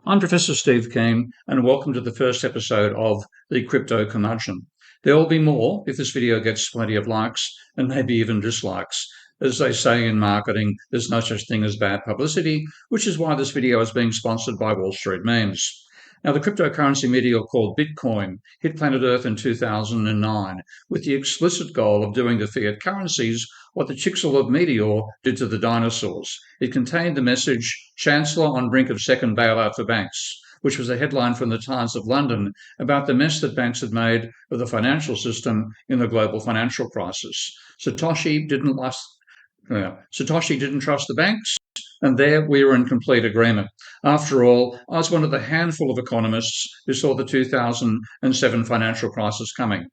I'm Professor Steve Keen, and welcome to the first episode of the Crypto Curmudgeon. There will be more if this video gets plenty of likes and maybe even dislikes. As they say in marketing, there's no such thing as bad publicity, which is why this video is being sponsored by Wall Street Memes. Now, the cryptocurrency meteor called Bitcoin hit planet Earth in 2009 with the explicit goal of doing to fiat currencies what the Chicxulub meteor did to the dinosaurs. It contained the message, Chancellor on brink of second bailout for banks, which was a headline from the Times of London about the mess that banks had made of the financial system in the global financial crisis. Satoshi didn't trust the banks, and there we were in complete agreement. After all, I was one of the handful of economists who saw the 2007 financial crisis coming.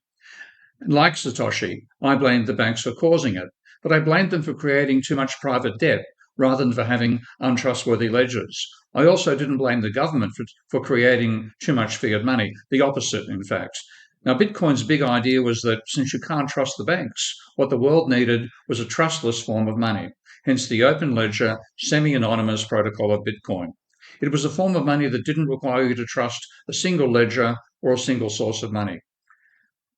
Like Satoshi, I blamed the banks for causing it, but I blamed them for creating too much private debt rather than for having untrustworthy ledgers. I also didn't blame the government for creating too much fiat money, the opposite, in fact. Now, Bitcoin's big idea was that since you can't trust the banks, what the world needed was a trustless form of money, hence the open ledger, semi-anonymous protocol of Bitcoin. It was a form of money that didn't require you to trust a single ledger or a single source of money.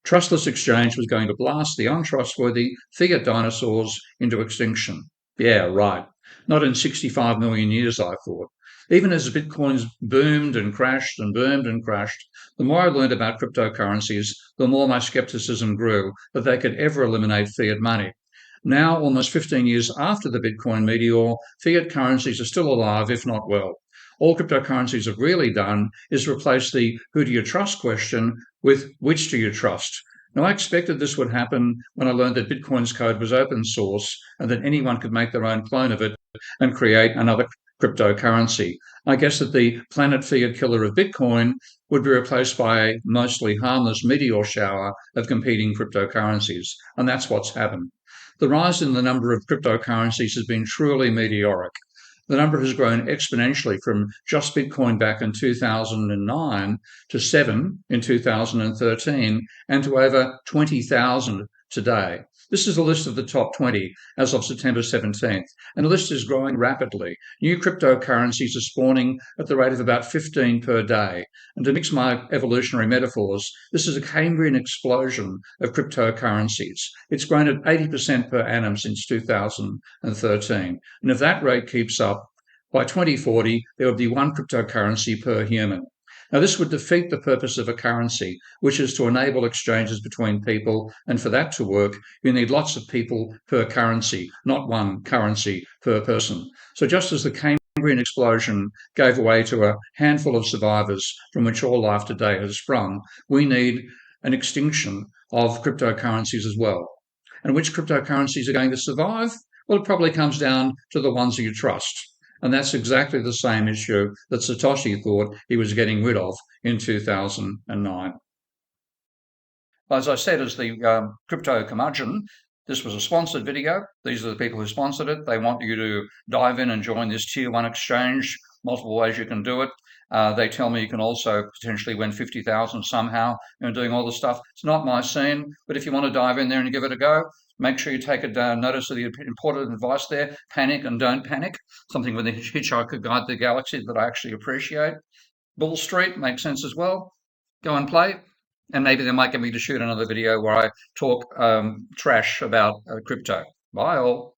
Trustless exchange was going to blast the untrustworthy fiat dinosaurs into extinction. Yeah, right. Not in 65 million years, I thought. Even as Bitcoins boomed and crashed and boomed and crashed, the more I learned about cryptocurrencies, the more my skepticism grew that they could ever eliminate fiat money. Now, almost 15 years after the Bitcoin meteor, fiat currencies are still alive, if not well. All cryptocurrencies have really done is replace the who do you trust question with which do you trust. Now, I expected this would happen when I learned that Bitcoin's code was open source and that anyone could make their own clone of it and create another cryptocurrency. I guess that the planet fiat killer of Bitcoin would be replaced by a mostly harmless meteor shower of competing cryptocurrencies, and that's what's happened. The rise in the number of cryptocurrencies has been truly meteoric. The number has grown exponentially from just Bitcoin back in 2009 to 7 in 2013 and to over 20,000 today. This is a list of the top 20 as of September 17th, and the list is growing rapidly. New cryptocurrencies are spawning at the rate of about 15 per day. And to mix my evolutionary metaphors, this is a Cambrian explosion of cryptocurrencies. It's grown at 80% per annum since 2013. And if that rate keeps up, by 2040, there would be one cryptocurrency per human. Now, this would defeat the purpose of a currency, which is to enable exchanges between people, and for that to work, you need lots of people per currency, not one currency per person. So just as the Cambrian explosion gave way to a handful of survivors from which all life today has sprung, we need an extinction of cryptocurrencies as well. And which cryptocurrencies are going to survive? Well, it probably comes down to the ones you trust. And that's exactly the same issue that Satoshi thought he was getting rid of in 2009. As I said, as the Crypto Curmudgeon, this was a sponsored video. These are the people who sponsored it. They want you to dive in and join this Tier 1 exchange. Multiple ways you can do it. They tell me you can also potentially win 50,000 somehow and doing all this stuff. It's not my scene, but if you want to dive in there and give it a go, make sure you take notice of the important advice there. Panic and don't panic. Something with the Hitchhiker Guide to the Galaxy that I actually appreciate. Bull Street makes sense as well. Go and play. And maybe they might get me to shoot another video where I talk trash about crypto. Bye all.